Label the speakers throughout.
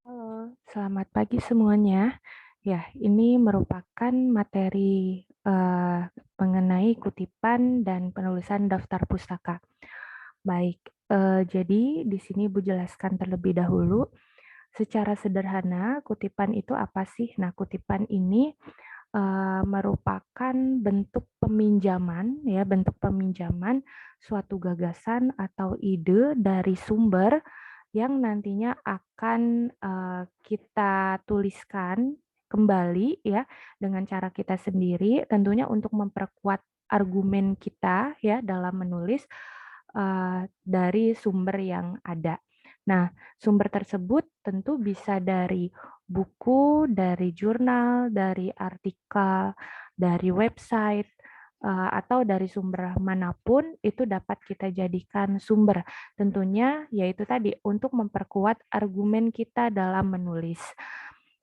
Speaker 1: Halo, selamat pagi semuanya. Ya, ini merupakan materi mengenai kutipan dan penulisan daftar pustaka. Baik, jadi di sini Ibu jelaskan terlebih dahulu secara sederhana kutipan itu apa sih? Nah, kutipan ini merupakan bentuk peminjaman suatu gagasan atau ide dari sumber yang nantinya akan kita tuliskan kembali ya dengan cara kita sendiri, tentunya untuk memperkuat argumen kita ya dalam menulis dari sumber yang ada. Nah, sumber tersebut tentu bisa dari buku, dari jurnal, dari artikel, dari website, atau dari sumber manapun itu dapat kita jadikan sumber. Tentunya yaitu tadi untuk memperkuat argumen kita dalam menulis.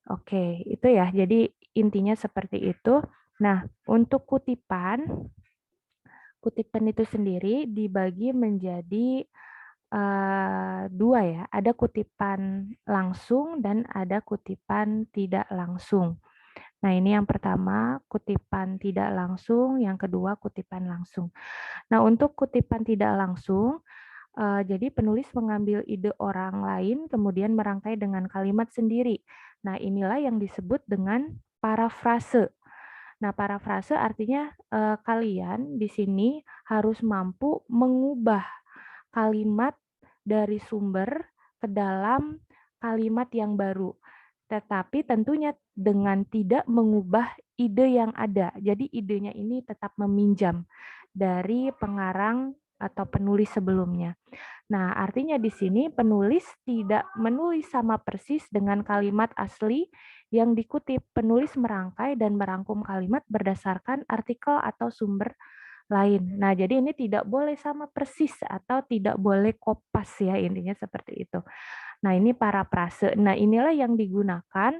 Speaker 1: Oke, itu ya. Jadi intinya seperti itu. Nah, untuk kutipan itu sendiri dibagi menjadi dua ya, ada kutipan langsung dan ada kutipan tidak langsung. Nah, ini yang pertama kutipan tidak langsung, yang kedua kutipan langsung. Nah, untuk kutipan tidak langsung, jadi penulis mengambil ide orang lain kemudian merangkai dengan kalimat sendiri. Nah, inilah yang disebut dengan parafrase. Nah, parafrase artinya kalian di sini harus mampu mengubah kalimat dari sumber ke dalam kalimat yang baru. Tetapi tentunya dengan tidak mengubah ide yang ada. Jadi idenya ini tetap meminjam dari pengarang atau penulis sebelumnya. Nah, artinya di sini penulis tidak menulis sama persis dengan kalimat asli yang dikutip. Penulis merangkai dan merangkum kalimat berdasarkan artikel atau sumber lain. Nah, jadi ini tidak boleh sama persis atau tidak boleh kopas ya, intinya seperti itu. Nah, ini parafrase. Nah, inilah yang digunakan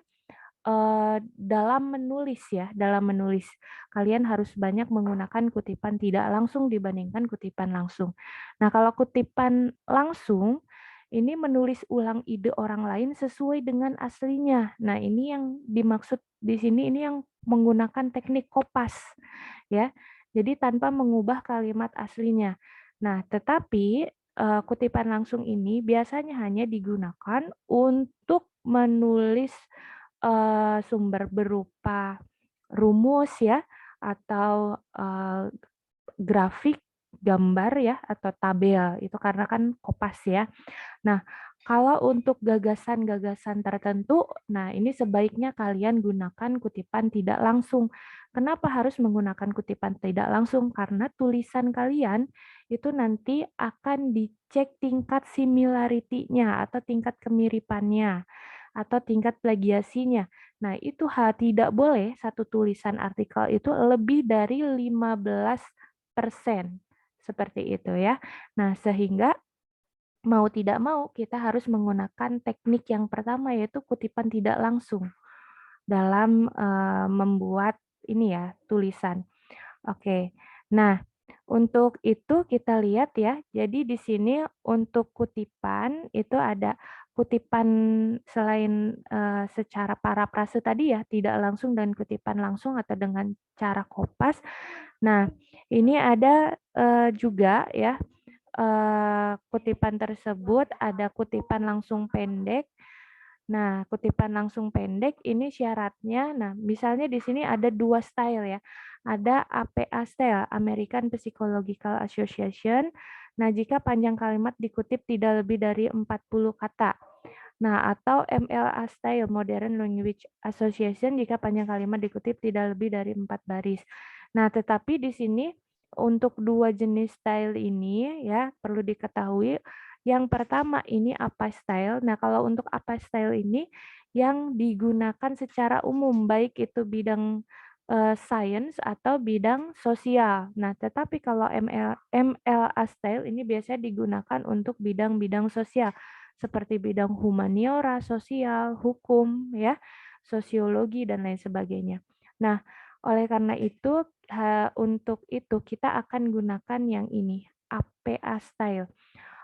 Speaker 1: dalam menulis ya, dalam menulis. Kalian harus banyak menggunakan kutipan tidak langsung dibandingkan kutipan langsung. Nah, kalau kutipan langsung, ini menulis ulang ide orang lain sesuai dengan aslinya. Nah, ini yang dimaksud di sini ini yang menggunakan teknik kopas ya. Jadi tanpa mengubah kalimat aslinya. Nah, tetapi kutipan langsung ini biasanya hanya digunakan untuk menulis sumber berupa rumus ya, atau grafik, gambar ya, atau tabel, itu karena kan kopas ya. Nah, kalau untuk gagasan-gagasan tertentu, nah ini sebaiknya kalian gunakan kutipan tidak langsung. Kenapa harus menggunakan kutipan tidak langsung? Karena tulisan kalian itu nanti akan dicek tingkat similarity-nya atau tingkat kemiripannya atau tingkat plagiasinya. Nah, itu tidak boleh satu tulisan artikel itu lebih dari 15%. Seperti itu ya. Nah, sehingga mau tidak mau kita harus menggunakan teknik yang pertama yaitu kutipan tidak langsung dalam membuat ini ya tulisan. Oke. Nah, untuk itu kita lihat ya. Jadi di sini untuk kutipan itu ada kutipan selain secara parafrase tadi ya, tidak langsung dan kutipan langsung atau dengan cara kopas. Nah, ini ada juga ya kutipan tersebut ada kutipan langsung pendek. Nah, kutipan langsung pendek ini syaratnya, nah misalnya di sini ada dua style ya. Ada APA style, American Psychological Association. Nah, jika panjang kalimat dikutip tidak lebih dari 40 kata. Nah, atau MLA style, Modern Language Association, jika panjang kalimat dikutip tidak lebih dari 4 baris. Nah, tetapi di sini untuk dua jenis style ini ya perlu diketahui yang pertama ini apa style. Nah, kalau untuk apa style ini yang digunakan secara umum baik itu bidang science atau bidang sosial. Nah, tetapi kalau MLA style ini biasanya digunakan untuk bidang-bidang sosial seperti bidang humaniora, sosial, hukum ya, sosiologi dan lain sebagainya. Nah, oleh karena itu untuk itu kita akan gunakan yang ini, APA style.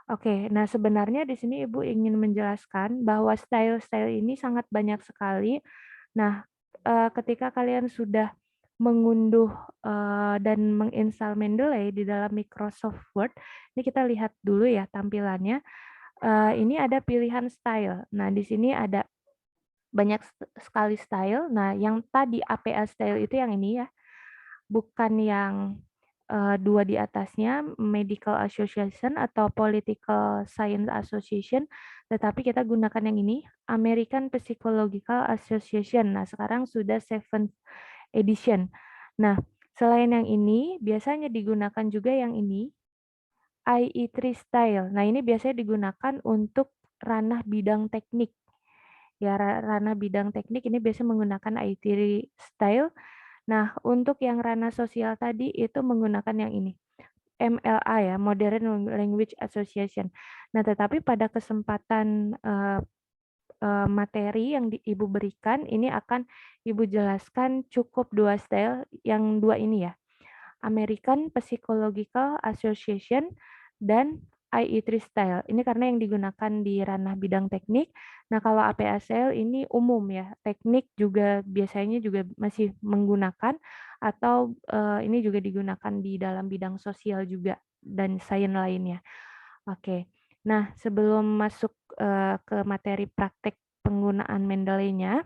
Speaker 1: Oke, nah sebenarnya di sini Ibu ingin menjelaskan bahwa style-style ini sangat banyak sekali. Nah, ketika kalian sudah mengunduh, dan menginstal Mendeley di dalam Microsoft Word, ini kita lihat dulu ya tampilannya, ini ada pilihan style. Nah, di sini ada banyak sekali style. Nah, yang tadi APA style itu yang ini ya, bukan yang 2 di atasnya, Medical Association atau Political Science Association, tetapi kita gunakan yang ini, American Psychological Association. Nah, sekarang sudah 7th edition. Nah, selain yang ini, biasanya digunakan juga yang ini, IE3 style. Nah, ini biasanya digunakan untuk ranah bidang teknik. Ya, ranah bidang teknik ini biasanya menggunakan IE3 style. Nah, untuk yang ranah sosial tadi itu menggunakan yang ini, MLA ya, Modern Language Association. Nah, tetapi pada kesempatan materi yang Ibu berikan, ini akan Ibu jelaskan cukup 2 style, yang 2 ini ya, American Psychological Association dan IE3 Style. Ini karena yang digunakan di ranah bidang teknik. Nah, kalau APASL ini umum ya, teknik juga biasanya juga masih menggunakan atau ini juga digunakan di dalam bidang sosial juga dan sains lainnya. Oke. Nah, sebelum masuk ke materi praktek penggunaan Mendeley-nya,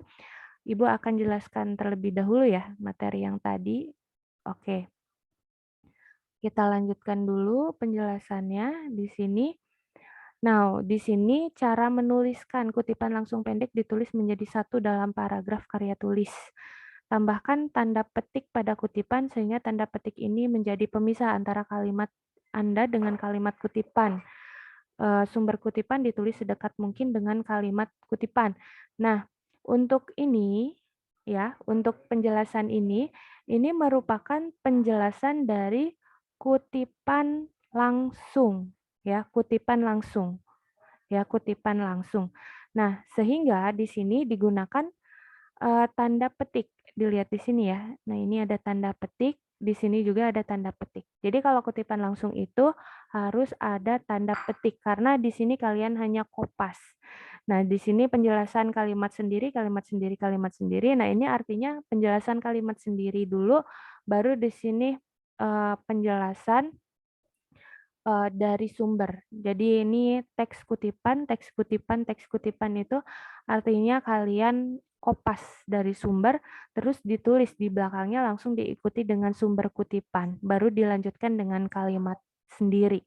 Speaker 1: Ibu akan jelaskan terlebih dahulu ya materi yang tadi. Oke. Kita lanjutkan dulu penjelasannya di sini. Nah, di sini cara menuliskan kutipan langsung pendek ditulis menjadi satu dalam paragraf karya tulis. Tambahkan tanda petik pada kutipan sehingga tanda petik ini menjadi pemisah antara kalimat Anda dengan kalimat kutipan. Sumber kutipan ditulis sedekat mungkin dengan kalimat kutipan. Nah, untuk ini ya, untuk penjelasan ini merupakan penjelasan dari kutipan langsung ya, kutipan langsung ya, kutipan langsung. Nah, sehingga di sini digunakan tanda petik, dilihat di sini ya. Nah, ini ada tanda petik, di sini juga ada tanda petik. Jadi kalau kutipan langsung itu harus ada tanda petik karena di sini kalian hanya kopas. Nah, di sini penjelasan kalimat sendiri, kalimat sendiri, kalimat sendiri. Nah, ini artinya penjelasan kalimat sendiri dulu, baru di sini penjelasan dari sumber. Jadi ini teks kutipan, teks kutipan, teks kutipan itu artinya kalian kopas dari sumber, terus ditulis di belakangnya langsung diikuti dengan sumber kutipan, baru dilanjutkan dengan kalimat sendiri.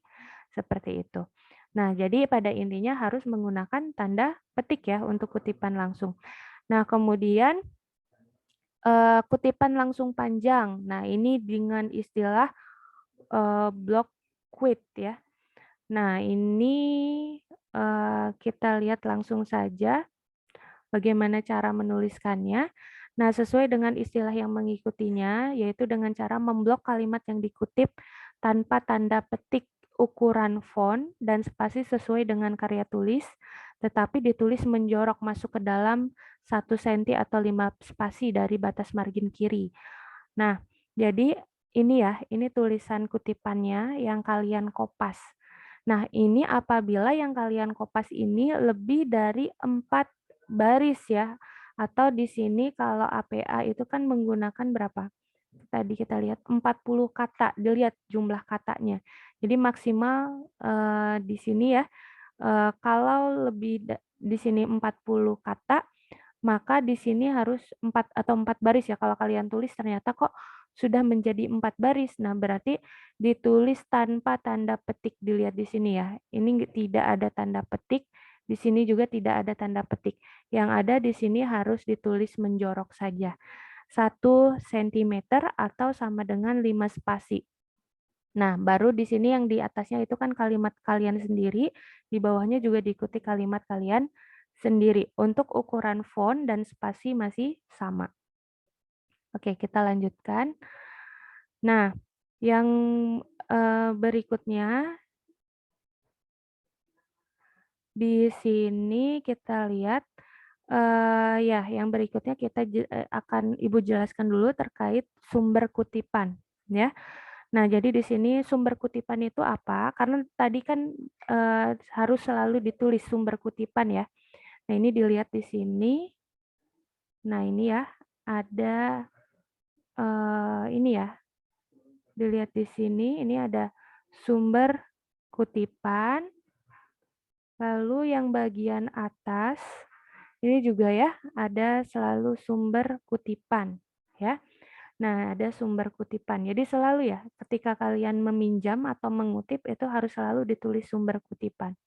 Speaker 1: Seperti itu. Nah, jadi pada intinya harus menggunakan tanda petik ya untuk kutipan langsung. Nah, kemudian kutipan langsung panjang. Nah, ini dengan istilah block quote ya. Nah, ini kita lihat langsung saja bagaimana cara menuliskannya. Nah, sesuai dengan istilah yang mengikutinya, yaitu dengan cara memblok kalimat yang dikutip tanpa tanda petik ukuran font dan spasi sesuai dengan karya tulis, tetapi ditulis menjorok masuk ke dalam 1 cm atau 5 spasi dari batas margin kiri. Nah, jadi ini ya, ini tulisan kutipannya yang kalian kopas. Nah, ini apabila yang kalian kopas ini lebih dari 4 baris ya, atau di sini kalau APA itu kan menggunakan berapa? Tadi kita lihat 40 kata, dilihat jumlah katanya. Jadi maksimal di sini ya, kalau lebih di sini 40 kata, maka di sini harus 4 atau 4 baris ya, kalau kalian tulis ternyata kok sudah menjadi 4 baris. Nah, berarti ditulis tanpa tanda petik, dilihat di sini ya. Ini tidak ada tanda petik, di sini juga tidak ada tanda petik. Yang ada di sini harus ditulis menjorok saja. 1 cm atau sama dengan 5 spasi. Nah, baru di sini yang di atasnya itu kan kalimat kalian sendiri, di bawahnya juga diikuti kalimat kalian sendiri. Untuk ukuran font dan spasi masih sama. Oke, kita lanjutkan. Nah, yang berikutnya di sini kita lihat ya, yang berikutnya kita akan Ibu jelaskan dulu terkait sumber kutipan ya. Nah, jadi di sini sumber kutipan itu apa? Karena tadi kan harus selalu ditulis sumber kutipan ya. Nah, ini dilihat di sini. Nah, ini ya ada ini ya. Dilihat di sini, ini ada sumber kutipan, lalu yang bagian atas ini juga ya ada selalu sumber kutipan ya. Nah, ada sumber kutipan. Jadi selalu ya ketika kalian meminjam atau mengutip itu harus selalu ditulis sumber kutipan.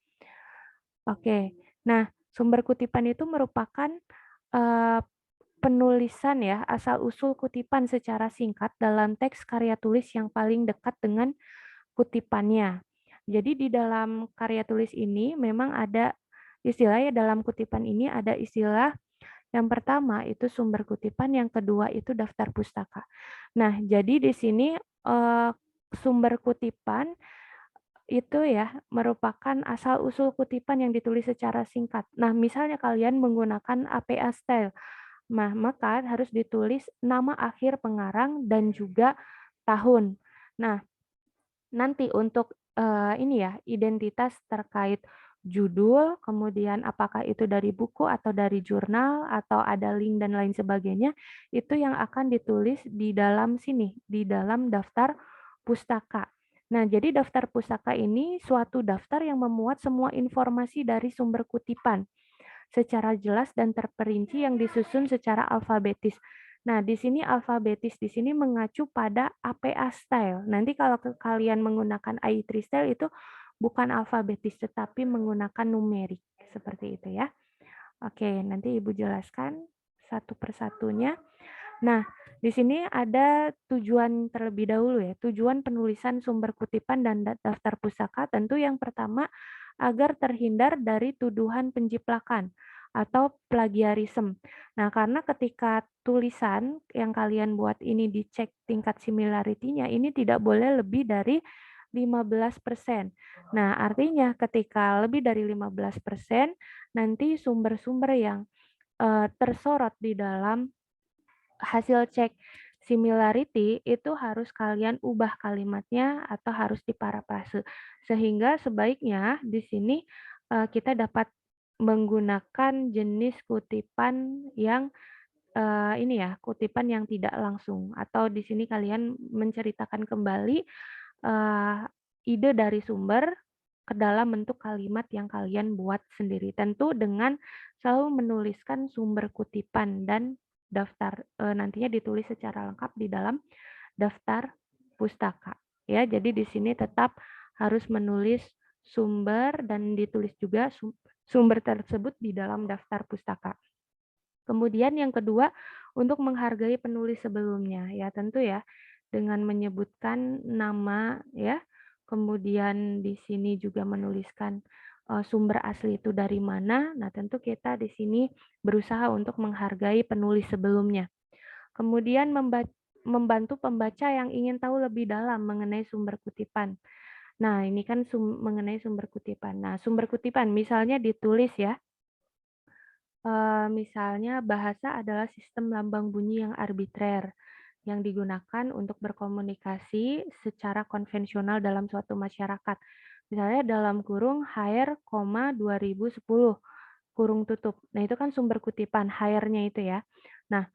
Speaker 1: Oke. Nah, sumber kutipan itu merupakan eh, penulisan ya asal-usul kutipan secara singkat dalam teks karya tulis yang paling dekat dengan kutipannya. Jadi di dalam karya tulis ini memang ada istilah ya dalam kutipan ini ada istilah yang pertama itu sumber kutipan, yang kedua itu daftar pustaka. Nah, jadi di sini sumber kutipan itu ya merupakan asal-usul kutipan yang ditulis secara singkat. Nah, misalnya kalian menggunakan APA style, maka harus ditulis nama akhir pengarang dan juga tahun. Nah, nanti untuk ini ya, identitas terkait judul, kemudian apakah itu dari buku atau dari jurnal atau ada link dan lain sebagainya, itu yang akan ditulis di dalam sini, di dalam daftar pustaka. Nah, jadi daftar pustaka ini suatu daftar yang memuat semua informasi dari sumber kutipan secara jelas dan terperinci yang disusun secara alfabetis. Nah, di sini alfabetis di sini mengacu pada APA style. Nanti kalau kalian menggunakan AI3 style itu bukan alfabetis tetapi menggunakan numerik seperti itu ya. Oke, nanti Ibu jelaskan satu persatunya. Nah, di sini ada tujuan terlebih dahulu ya. Tujuan penulisan sumber kutipan dan daftar pustaka tentu yang pertama agar terhindar dari tuduhan penjiplakan atau plagiarisme. Nah, karena ketika tulisan yang kalian buat ini dicek tingkat similarity-nya, ini tidak boleh lebih dari 15%. Nah, artinya ketika lebih dari 15%, nanti sumber-sumber yang tersorot di dalam hasil cek similarity itu harus kalian ubah kalimatnya atau harus diparafrase. Sehingga sebaiknya di sini kita dapat menggunakan jenis kutipan yang ini ya, kutipan yang tidak langsung atau di sini kalian menceritakan kembali ide dari sumber ke dalam bentuk kalimat yang kalian buat sendiri. Tentu dengan selalu menuliskan sumber kutipan dan daftar nantinya ditulis secara lengkap di dalam daftar pustaka. Ya, jadi di sini tetap harus menulis sumber dan ditulis juga sumber tersebut di dalam daftar pustaka. Kemudian yang kedua, untuk menghargai penulis sebelumnya. Ya, tentu ya dengan menyebutkan nama ya. Kemudian di sini juga menuliskan sumber asli itu dari mana. Nah, tentu kita di sini berusaha untuk menghargai penulis sebelumnya. Kemudian membantu pembaca yang ingin tahu lebih dalam mengenai sumber kutipan. Nah, ini kan mengenai sumber kutipan. Nah, sumber kutipan misalnya ditulis ya, misalnya bahasa adalah sistem lambang bunyi yang arbitrer yang digunakan untuk berkomunikasi secara konvensional dalam suatu masyarakat. Misalnya dalam kurung HR, 2010 kurung tutup. Nah, itu kan sumber kutipan HR-nya itu ya. Nah,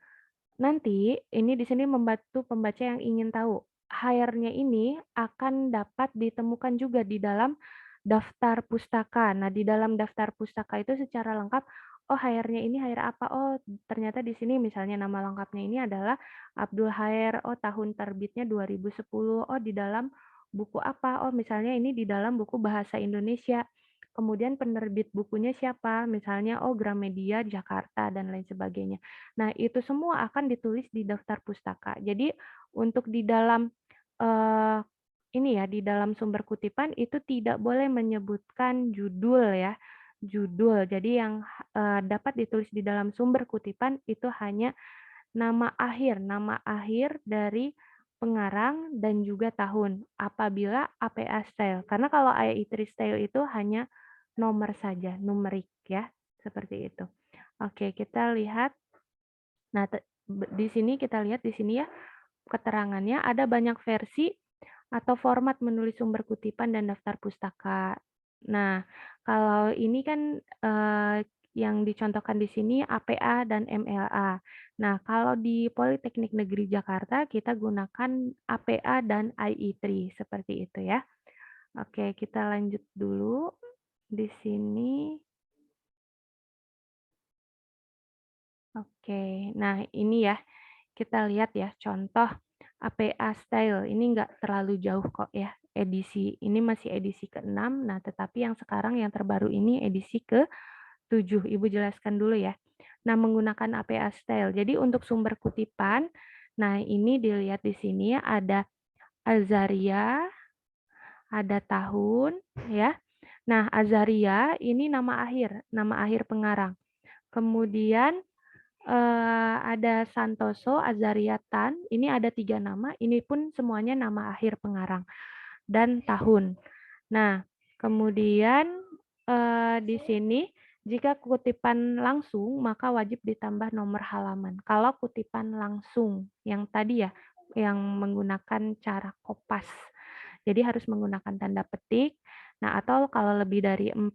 Speaker 1: nanti ini di sini membantu pembaca yang ingin tahu. HR-nya ini akan dapat ditemukan juga di dalam daftar pustaka. Nah, di dalam daftar pustaka itu secara lengkap, oh HR-nya ini HR apa? Oh, ternyata di sini misalnya nama lengkapnya ini adalah Abdul HR. Oh, tahun terbitnya 2010. Oh, di dalam buku apa? Oh, misalnya ini di dalam buku Bahasa Indonesia. Kemudian penerbit bukunya siapa? Misalnya, oh Gramedia Jakarta dan lain sebagainya. Nah, itu semua akan ditulis di daftar pustaka. Jadi, untuk di dalam eh, ini ya, di dalam sumber kutipan itu tidak boleh menyebutkan judul ya, judul. Jadi yang dapat ditulis di dalam sumber kutipan itu hanya nama akhir dari pengarang dan juga tahun apabila APA style. Karena kalau AI3 style itu hanya nomor saja, numerik ya, seperti itu. Oke, kita lihat. Nah, di sini kita lihat di sini ya keterangannya ada banyak versi atau format menulis sumber kutipan dan daftar pustaka. Nah, kalau ini kan, yang dicontohkan di sini APA dan MLA. Nah, kalau di Politeknik Negeri Jakarta kita gunakan APA dan IE3, seperti itu ya. Oke, kita lanjut dulu di sini. Oke, nah ini ya, kita lihat ya contoh APA Style, ini nggak terlalu jauh kok ya, edisi ini masih edisi ke-6, nah tetapi yang sekarang yang terbaru ini edisi ke-7, Ibu jelaskan dulu ya. Nah, menggunakan APA Style, jadi untuk sumber kutipan, nah ini dilihat di sini ada Azaria, ada tahun, ya. Nah, Azaria ini nama akhir pengarang. Kemudian ada Santoso, Azariatan, ini ada 3 nama, ini pun semuanya nama akhir pengarang, dan tahun. Nah, kemudian di sini jika kutipan langsung, maka wajib ditambah nomor halaman. Kalau kutipan langsung, yang tadi ya, yang menggunakan cara kopas. Jadi harus menggunakan tanda petik. Nah, atau kalau lebih dari 4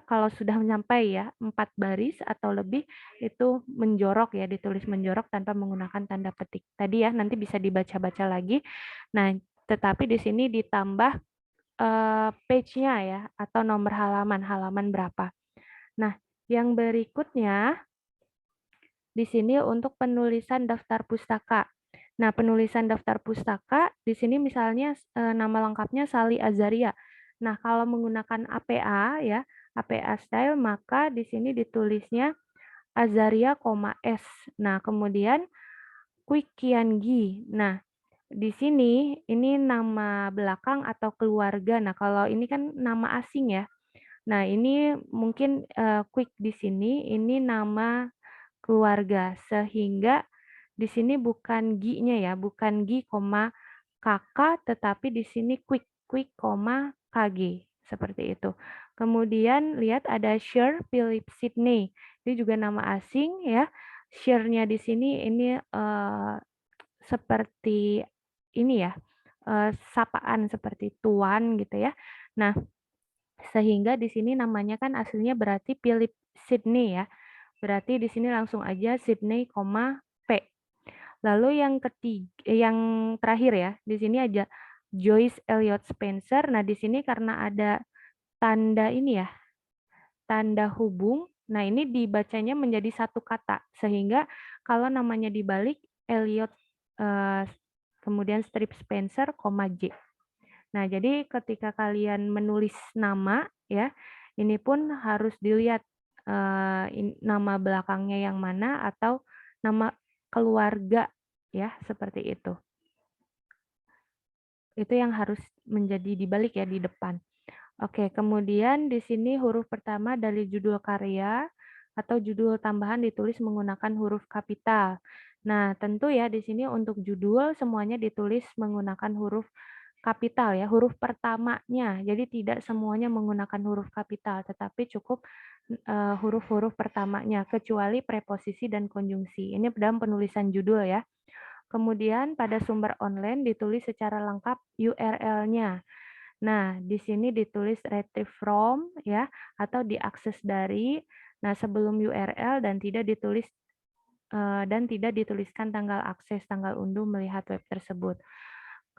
Speaker 1: kalau sudah sampai ya 4 baris atau lebih itu menjorok ya, ditulis menjorok tanpa menggunakan tanda petik. Tadi ya, nanti bisa dibaca-baca lagi. Nah, tetapi di sini ditambah page-nya ya atau nomor halaman berapa. Nah, yang berikutnya di sini untuk penulisan daftar pustaka. Nah, penulisan daftar pustaka di sini misalnya nama lengkapnya Sali Azaria. Nah, kalau menggunakan APA ya, APA style maka di sini ditulisnya Azaria, S. Nah, kemudian Quick Kiangi. Nah, di sini ini nama belakang atau keluarga. Nah, kalau ini kan nama asing ya. Nah, ini mungkin Quick di sini ini nama keluarga sehingga di sini bukan gi-nya ya, bukan gi, kakak, tetapi di sini quick, kg seperti itu. Kemudian lihat ada Sher Philip Sidney, ini juga nama asing ya. Sher-nya di sini ini seperti ini ya, sapaan seperti tuan gitu ya. Nah, sehingga di sini namanya kan aslinya berarti Philip Sidney ya. Berarti di sini langsung aja Sydney, P. Lalu yang terakhir ya, di sini aja Joyce Elliot Spencer. Nah, di sini karena ada tanda ini ya, tanda hubung. Nah, ini dibacanya menjadi satu kata sehingga kalau namanya dibalik Elliot eh, kemudian strip Spencer, J. Nah, jadi ketika kalian menulis nama ya, ini pun harus dilihat nama belakangnya yang mana atau nama keluarga ya, seperti itu. Itu yang harus menjadi dibalik ya di depan. Oke, kemudian di sini huruf pertama dari judul karya atau judul tambahan ditulis menggunakan huruf kapital. Nah, tentu ya di sini untuk judul semuanya ditulis menggunakan huruf kapital ya, huruf pertamanya. Jadi tidak semuanya menggunakan huruf kapital, tetapi cukup huruf-huruf pertamanya, kecuali preposisi dan konjungsi. Ini dalam penulisan judul ya. Kemudian pada sumber online ditulis secara lengkap URL-nya. Nah, di sini ditulis retrieve from ya atau diakses dari. Nah, sebelum URL dan tidak dituliskan tanggal akses, tanggal unduh melihat web tersebut.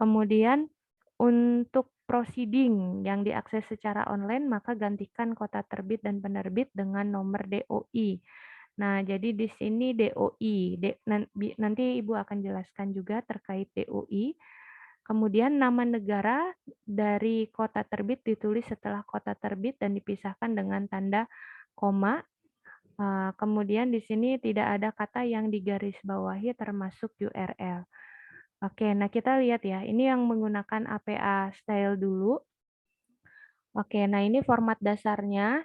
Speaker 1: Kemudian untuk proceeding yang diakses secara online, maka gantikan kota terbit dan penerbit dengan nomor DOI. Nah, jadi di sini DOI. Nanti Ibu akan jelaskan juga terkait DOI. Kemudian nama negara dari kota terbit ditulis setelah kota terbit dan dipisahkan dengan tanda koma. Kemudian di sini tidak ada kata yang digarisbawahi termasuk URL. Oke, nah kita lihat ya, ini yang menggunakan APA style dulu. Oke, nah ini format dasarnya.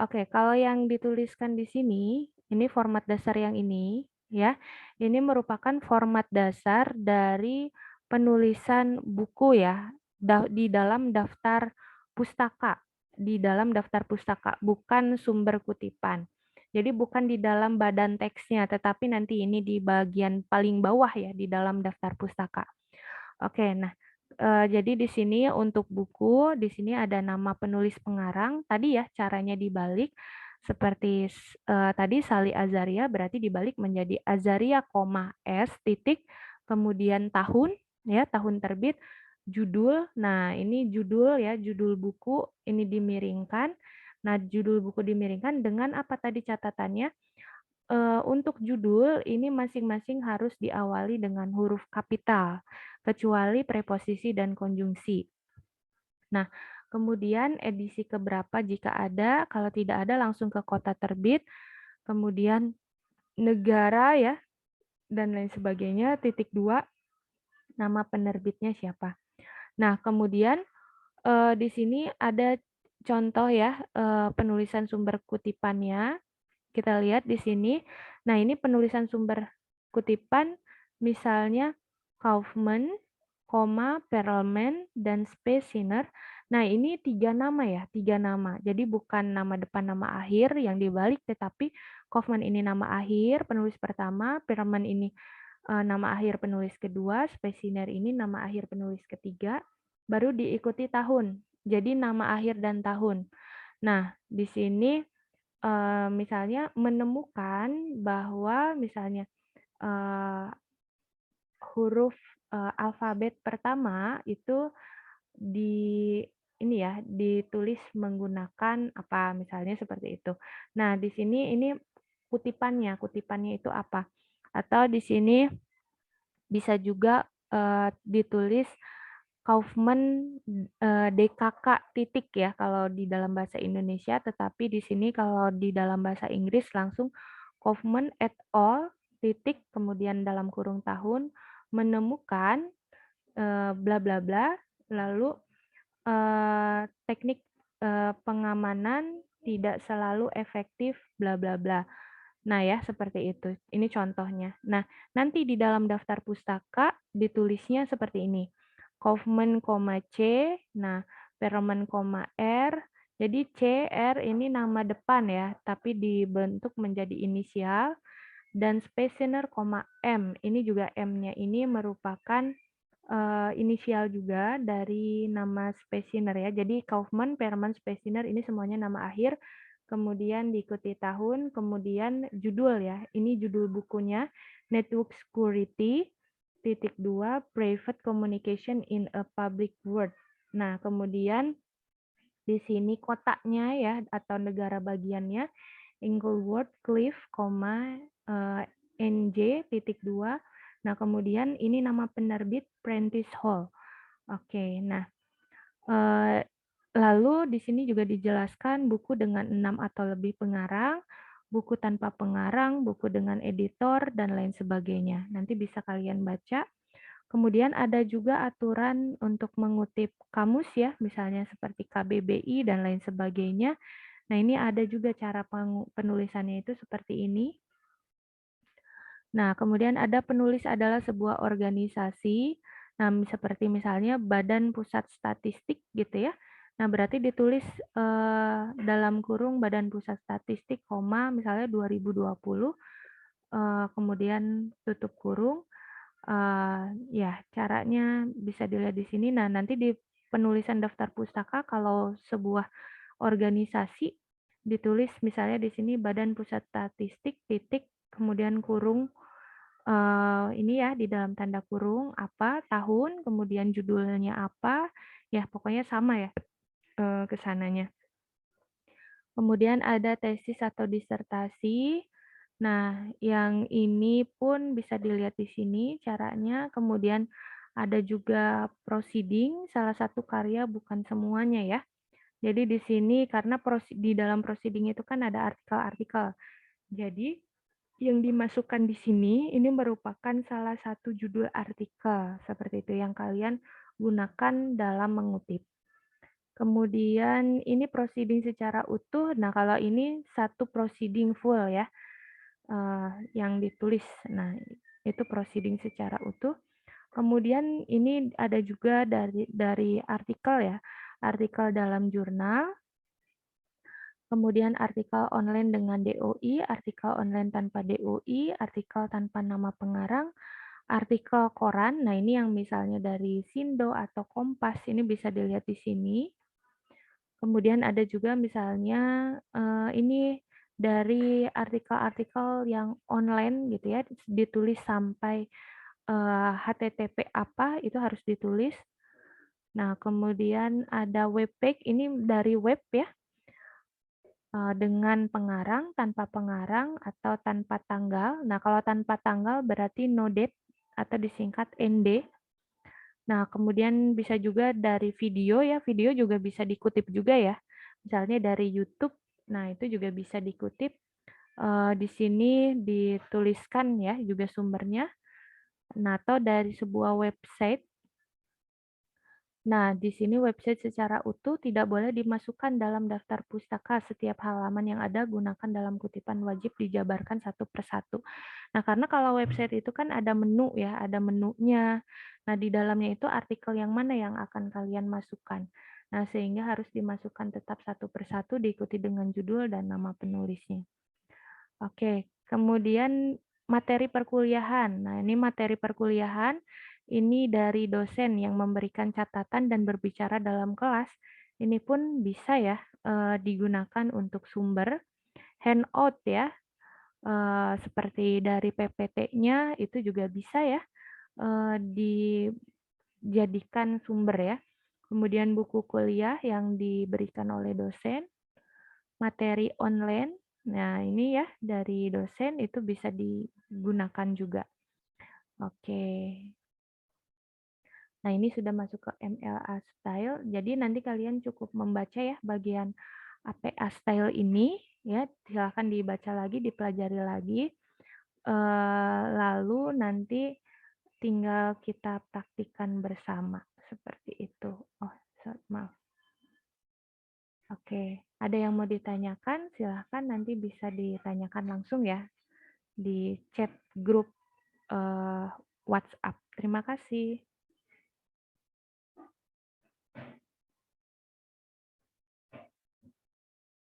Speaker 1: Oke, kalau yang dituliskan di sini, ini format dasar yang ini, ya. Ini merupakan format dasar dari penulisan buku ya, di dalam daftar pustaka, bukan sumber kutipan. Jadi bukan di dalam badan teksnya, tetapi nanti ini di bagian paling bawah ya, di dalam daftar pustaka. Oke, nah Jadi di sini untuk buku, di sini ada nama penulis pengarang. Tadi ya caranya dibalik seperti tadi Sally Azaria berarti dibalik menjadi Azaria, S titik kemudian tahun ya, tahun terbit, judul. Nah, ini judul ya, judul buku ini dimiringkan. Nah, judul buku dimiringkan dengan apa tadi catatannya? Untuk judul ini masing-masing harus diawali dengan huruf kapital, kecuali preposisi dan konjungsi. Nah, kemudian edisi keberapa jika ada, kalau tidak ada langsung ke kota terbit, kemudian negara ya, dan lain sebagainya, titik 2, nama penerbitnya siapa. Nah, kemudian di sini ada contoh ya, penulisan sumber kutipannya. Kita lihat di sini. Nah, ini penulisan sumber kutipan misalnya Kaufman, Perelman, dan Spesiner. Nah, ini 3 nama ya, 3 nama. Jadi bukan nama depan, nama akhir yang dibalik, tetapi Kaufman ini nama akhir, penulis pertama, Perelman ini nama akhir penulis kedua, Spesiner ini nama akhir penulis ketiga, baru diikuti tahun. Jadi nama akhir dan tahun. Nah, di sini misalnya menemukan bahwa misalnya huruf alfabet pertama itu di ini ya ditulis menggunakan apa misalnya seperti itu. Nah, di sini ini kutipannya itu apa? Atau di sini bisa juga ditulis Kaufman DKK titik ya kalau di dalam bahasa Indonesia, tetapi di sini kalau di dalam bahasa Inggris langsung Kaufman et al. Titik kemudian dalam kurung tahun menemukan bla bla bla, lalu teknik pengamanan tidak selalu efektif bla bla bla. Nah ya seperti itu. Ini contohnya. Nah nanti di dalam daftar pustaka ditulisnya seperti ini. Kaufman, C, nah Perelman, R. Jadi C, R ini nama depan ya, tapi dibentuk menjadi inisial. Dan Spesiner, M. Ini juga M-nya ini merupakan inisial juga dari nama Spesiner ya. Jadi Kaufman, Perelman, Spesiner ini semuanya nama akhir. Kemudian diikuti tahun, kemudian judul ya. Ini judul bukunya Network Security titik 2 Private Communication in a Public World. Nah, kemudian di sini kotaknya ya atau negara bagiannya Inglewood Cliff, NJ titik 2. Nah, kemudian ini nama penerbit Prentice Hall. Oke, nah lalu di sini juga dijelaskan buku dengan 6 atau lebih pengarang, buku tanpa pengarang, buku dengan editor, dan lain sebagainya. Nanti bisa kalian baca. Kemudian ada juga aturan untuk mengutip kamus ya, misalnya seperti KBBI dan lain sebagainya. Nah, ini ada juga cara penulisannya itu seperti ini. Nah, kemudian ada penulis adalah sebuah organisasi, nah seperti misalnya Badan Pusat Statistik gitu ya. Nah, berarti ditulis dalam kurung Badan Pusat Statistik, misalnya 2020, kemudian tutup kurung. Ya, caranya bisa dilihat di sini. Nah, nanti di penulisan daftar pustaka kalau sebuah organisasi ditulis misalnya di sini Badan Pusat Statistik titik kemudian kurung ini ya di dalam tanda kurung apa tahun kemudian judulnya apa ya pokoknya sama ya kesananya. Kemudian ada tesis atau disertasi. Nah, yang ini pun bisa dilihat di sini caranya. Kemudian ada juga proceeding, salah satu karya bukan semuanya ya. Jadi di sini karena di dalam proceeding itu kan ada artikel-artikel. Jadi yang dimasukkan di sini ini merupakan salah satu judul artikel seperti itu yang kalian gunakan dalam mengutip. Kemudian ini proceeding secara utuh. Nah, kalau ini satu proceeding full ya yang ditulis. Nah, itu proceeding secara utuh. Kemudian ini ada juga dari artikel ya, artikel dalam jurnal, kemudian artikel online dengan DOI, artikel online tanpa DOI, artikel tanpa nama pengarang, artikel koran, nah ini yang misalnya dari Sindo atau Kompas, ini bisa dilihat di sini. Kemudian ada juga misalnya ini dari artikel-artikel yang online gitu ya, ditulis sampai HTTP apa itu harus ditulis. Nah, kemudian ada web page, ini dari web ya, dengan pengarang, tanpa pengarang, atau tanpa tanggal. Nah, kalau tanpa tanggal berarti no date atau disingkat ND. Nah, kemudian bisa juga dari video ya, video juga bisa dikutip juga ya. Misalnya dari YouTube, nah itu juga bisa dikutip. Di sini dituliskan ya juga sumbernya. Nah, atau dari sebuah website. Nah, di sini website secara utuh tidak boleh dimasukkan dalam daftar pustaka. Setiap halaman yang ada gunakan dalam kutipan wajib dijabarkan satu persatu. Nah, karena kalau website itu kan ada menu ya, ada menunya. Nah, di dalamnya itu artikel yang mana yang akan kalian masukkan. Nah, sehingga harus dimasukkan tetap satu persatu diikuti dengan judul dan nama penulisnya. Oke, kemudian materi perkuliahan. Nah, ini materi perkuliahan ini dari dosen yang memberikan catatan dan berbicara dalam kelas. Ini pun bisa ya digunakan untuk sumber handout ya, seperti dari PPT-nya itu juga bisa ya dijadikan sumber ya. Kemudian buku kuliah yang diberikan oleh dosen, materi online. Nah, ini ya dari dosen itu bisa digunakan juga. Oke. Nah, ini sudah masuk ke MLA style. Jadi nanti kalian cukup membaca ya bagian APA style ini ya. Silakan dibaca lagi, dipelajari lagi. Lalu nanti tinggal kita praktikkan bersama seperti itu. Oh, maaf. Oke, ada yang mau ditanyakan? Silahkan nanti bisa ditanyakan langsung ya di chat grup WhatsApp. Terima kasih.